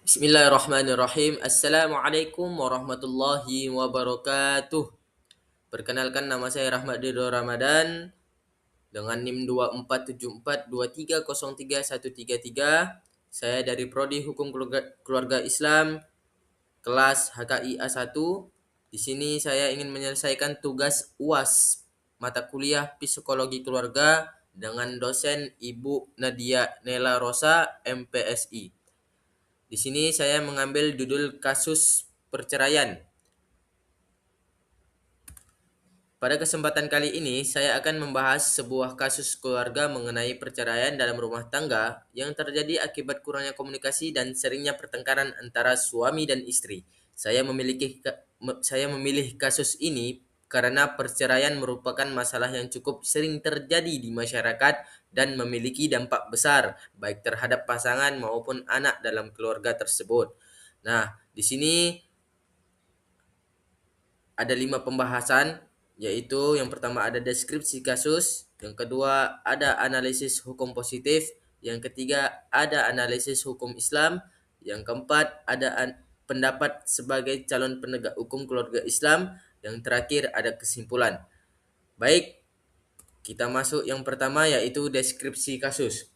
Bismillahirrahmanirrahim. Assalamualaikum warahmatullahi wabarakatuh. Perkenalkan, nama saya Rahmat Ridho Ramadan dengan NIM 247423033133. Saya dari Prodi Hukum Keluarga Islam kelas HKI A1. Di sini saya ingin menyelesaikan tugas UAS mata kuliah Psikologi Keluarga dengan dosen Ibu Nadia Nela Rosa, MPSI. Di sini saya mengambil judul kasus perceraian. Pada kesempatan kali ini, saya akan membahas sebuah kasus keluarga mengenai perceraian dalam rumah tangga yang terjadi akibat kurangnya komunikasi dan seringnya pertengkaran antara suami dan istri. Saya memilih kasus ini karena perceraian merupakan masalah yang cukup sering terjadi di masyarakat dan memiliki dampak besar baik terhadap pasangan maupun anak dalam keluarga tersebut. Nah, di sini ada 5 pembahasan, yaitu yang pertama ada deskripsi kasus, yang kedua ada analisis hukum positif, yang ketiga ada analisis hukum Islam, yang keempat ada pendapat sebagai calon penegak hukum keluarga Islam, yang terakhir ada kesimpulan. Baik, kita masuk yang pertama, yaitu deskripsi kasus.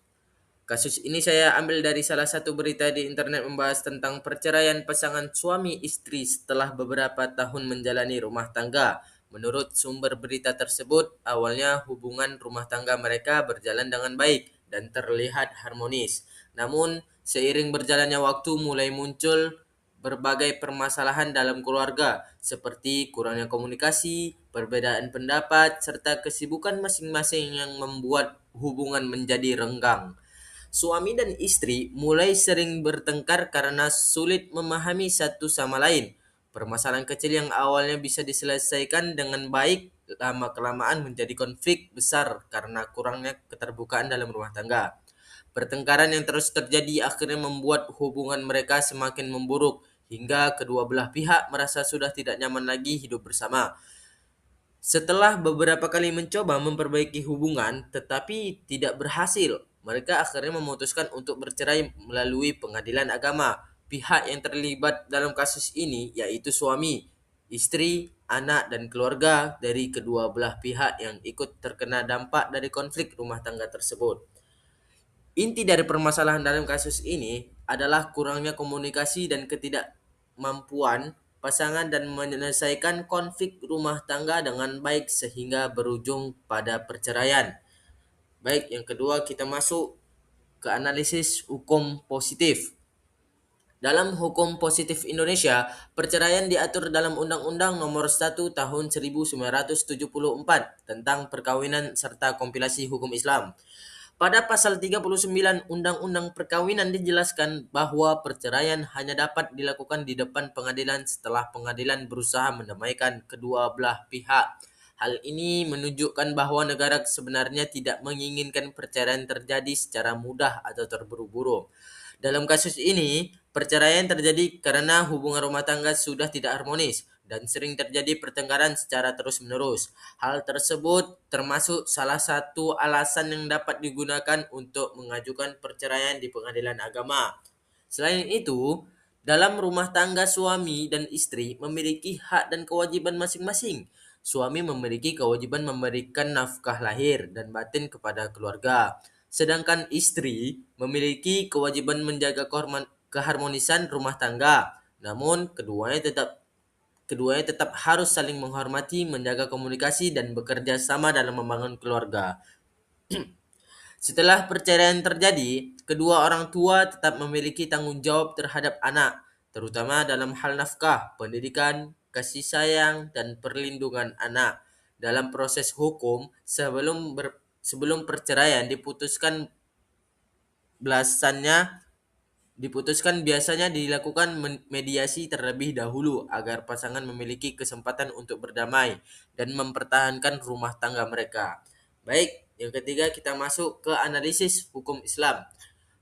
Kasus ini saya ambil dari salah satu berita di internet membahas tentang perceraian pasangan suami istri setelah beberapa tahun menjalani rumah tangga. Menurut sumber berita tersebut, awalnya hubungan rumah tangga mereka berjalan dengan baik dan terlihat harmonis. Namun, seiring berjalannya waktu mulai muncul berbagai permasalahan dalam keluarga, seperti kurangnya komunikasi, perbedaan pendapat, serta kesibukan masing-masing yang membuat hubungan menjadi renggang. Suami dan istri mulai sering bertengkar karena sulit memahami satu sama lain. Permasalahan kecil yang awalnya bisa diselesaikan dengan baik, lama-kelamaan menjadi konflik besar karena kurangnya keterbukaan dalam rumah tangga. Pertengkaran yang terus terjadi akhirnya membuat hubungan mereka semakin memburuk, hingga kedua belah pihak merasa sudah tidak nyaman lagi hidup bersama. Setelah beberapa kali mencoba memperbaiki hubungan tetapi tidak berhasil, mereka akhirnya memutuskan untuk bercerai melalui pengadilan agama. Pihak yang terlibat dalam kasus ini yaitu suami, istri, anak, dan keluarga dari kedua belah pihak yang ikut terkena dampak dari konflik rumah tangga tersebut. Inti dari permasalahan dalam kasus ini adalah kurangnya komunikasi dan ketidakmampuan pasangan dan menyelesaikan konflik rumah tangga dengan baik sehingga berujung pada perceraian. Baik, yang kedua kita masuk ke analisis hukum positif. Dalam hukum positif Indonesia, perceraian diatur dalam Undang-Undang Nomor 1 Tahun 1974 tentang perkawinan serta kompilasi hukum Islam. Pada pasal 39 Undang-Undang Perkawinan dijelaskan bahwa perceraian hanya dapat dilakukan di depan pengadilan setelah pengadilan berusaha mendamaikan kedua belah pihak. Hal ini menunjukkan bahwa negara sebenarnya tidak menginginkan perceraian terjadi secara mudah atau terburu-buru. Dalam kasus ini, perceraian terjadi karena hubungan rumah tangga sudah tidak harmonis dan sering terjadi pertengkaran secara terus-menerus. Hal tersebut termasuk salah satu alasan yang dapat digunakan untuk mengajukan perceraian di pengadilan agama. Selain itu, dalam rumah tangga suami dan istri memiliki hak dan kewajiban masing-masing. Suami memiliki kewajiban memberikan nafkah lahir dan batin kepada keluarga, sedangkan istri memiliki kewajiban menjaga keharmonisan rumah tangga. Namun, keduanya tetap harus saling menghormati, menjaga komunikasi, dan bekerja sama dalam membangun keluarga. Setelah perceraian terjadi, kedua orang tua tetap memiliki tanggung jawab terhadap anak, terutama dalam hal nafkah, pendidikan, kasih sayang, dan perlindungan anak. Dalam proses hukum, sebelum perceraian diputuskan biasanya dilakukan mediasi terlebih dahulu agar pasangan memiliki kesempatan untuk berdamai dan mempertahankan rumah tangga mereka. Baik, yang ketiga kita masuk ke analisis hukum Islam.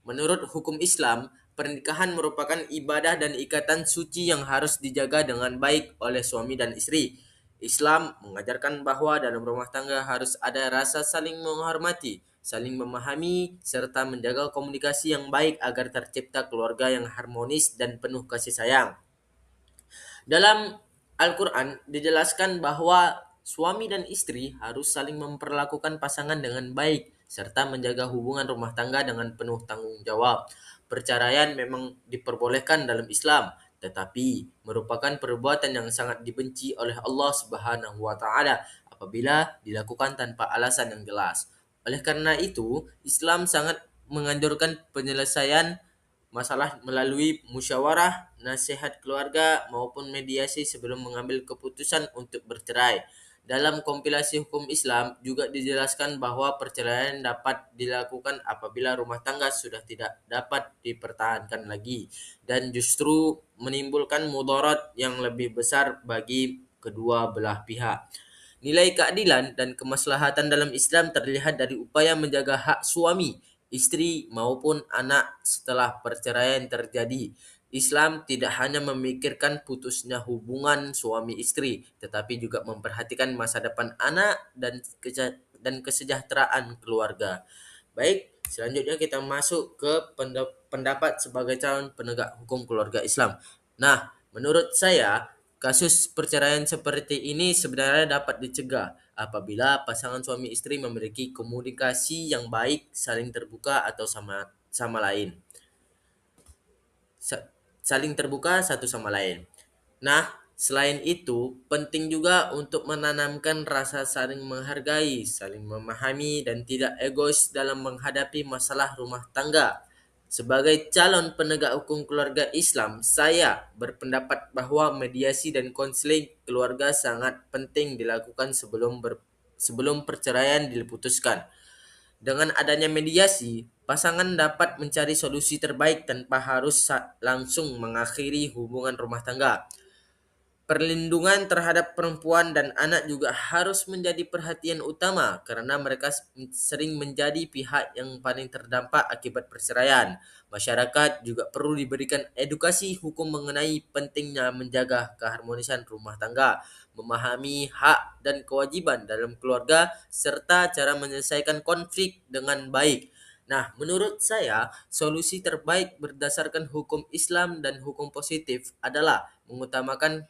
Menurut hukum Islam, pernikahan merupakan ibadah dan ikatan suci yang harus dijaga dengan baik oleh suami dan istri. Islam mengajarkan bahwa dalam rumah tangga harus ada rasa saling menghormati, saling memahami, serta menjaga komunikasi yang baik agar tercipta keluarga yang harmonis dan penuh kasih sayang. Dalam Al-Quran dijelaskan bahwa suami dan istri harus saling memperlakukan pasangan dengan baik serta menjaga hubungan rumah tangga dengan penuh tanggung jawab. Perceraian memang diperbolehkan dalam Islam, tetapi merupakan perbuatan yang sangat dibenci oleh Allah Subhanahu wa taala apabila dilakukan tanpa alasan yang jelas. Oleh karena itu, Islam sangat menganjurkan penyelesaian masalah melalui musyawarah, nasihat keluarga maupun mediasi sebelum mengambil keputusan untuk bercerai. Dalam kompilasi hukum Islam juga dijelaskan bahwa perceraian dapat dilakukan apabila rumah tangga sudah tidak dapat dipertahankan lagi dan justru menimbulkan mudarat yang lebih besar bagi kedua belah pihak. Nilai keadilan dan kemaslahatan dalam Islam terlihat dari upaya menjaga hak suami, istri maupun anak setelah perceraian terjadi. Islam tidak hanya memikirkan putusnya hubungan suami istri, tetapi juga memperhatikan masa depan anak dan kesejahteraan keluarga. Baik, selanjutnya kita masuk ke pendapat sebagai calon penegak hukum keluarga Islam. Nah, menurut saya, kasus perceraian seperti ini sebenarnya dapat dicegah apabila pasangan suami istri memiliki komunikasi yang baik, saling terbuka atau sama sama lain. Saling terbuka satu sama lain. Nah, selain itu, penting juga untuk menanamkan rasa saling menghargai, saling memahami, dan tidak egois dalam menghadapi masalah rumah tangga. Sebagai calon penegak hukum keluarga Islam, saya berpendapat bahwa mediasi dan konseling keluarga sangat penting dilakukan sebelum perceraian diputuskan. Dengan adanya mediasi, pasangan dapat mencari solusi terbaik tanpa harus langsung mengakhiri hubungan rumah tangga. Perlindungan terhadap perempuan dan anak juga harus menjadi perhatian utama karena mereka sering menjadi pihak yang paling terdampak akibat perceraian. Masyarakat juga perlu diberikan edukasi hukum mengenai pentingnya menjaga keharmonisan rumah tangga, memahami hak dan kewajiban dalam keluarga, serta cara menyelesaikan konflik dengan baik. Nah, menurut saya, solusi terbaik berdasarkan hukum Islam dan hukum positif adalah mengutamakan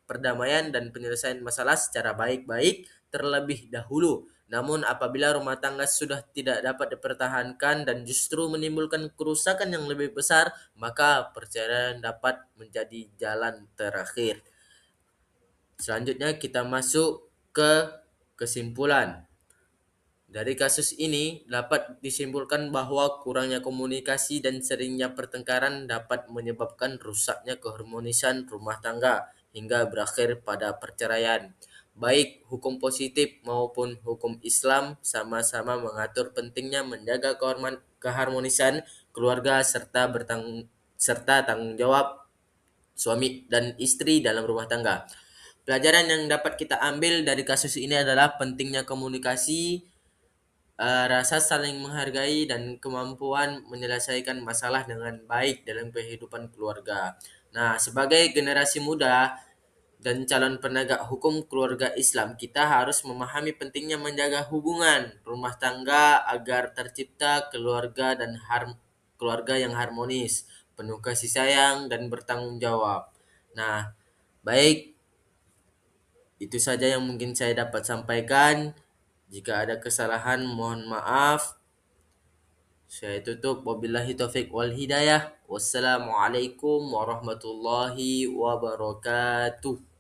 perdamaian dan penyelesaian masalah secara baik-baik terlebih dahulu. Namun apabila rumah tangga sudah tidak dapat dipertahankan dan justru menimbulkan kerusakan yang lebih besar, maka perceraian dapat menjadi jalan terakhir. Selanjutnya kita masuk ke kesimpulan. Dari kasus ini dapat disimpulkan bahwa kurangnya komunikasi dan seringnya pertengkaran dapat menyebabkan rusaknya keharmonisan rumah tangga hingga berakhir pada perceraian. Baik hukum positif maupun hukum Islam sama-sama mengatur pentingnya menjaga keharmonisan keluarga serta tanggung jawab suami dan istri dalam rumah tangga. Pelajaran yang dapat kita ambil dari kasus ini adalah pentingnya komunikasi, rasa saling menghargai dan kemampuan menyelesaikan masalah dengan baik dalam kehidupan keluarga. Nah, sebagai generasi muda dan calon penegak hukum keluarga Islam, kita harus memahami pentingnya menjaga hubungan rumah tangga agar tercipta keluarga yang harmonis, penuh kasih sayang dan bertanggung jawab. Nah, baik, itu saja yang mungkin saya dapat sampaikan. Jika ada kesalahan, mohon maaf. Saya tutup. Wabillahi taufik wal hidayah. Wassalamualaikum warahmatullahi wabarakatuh.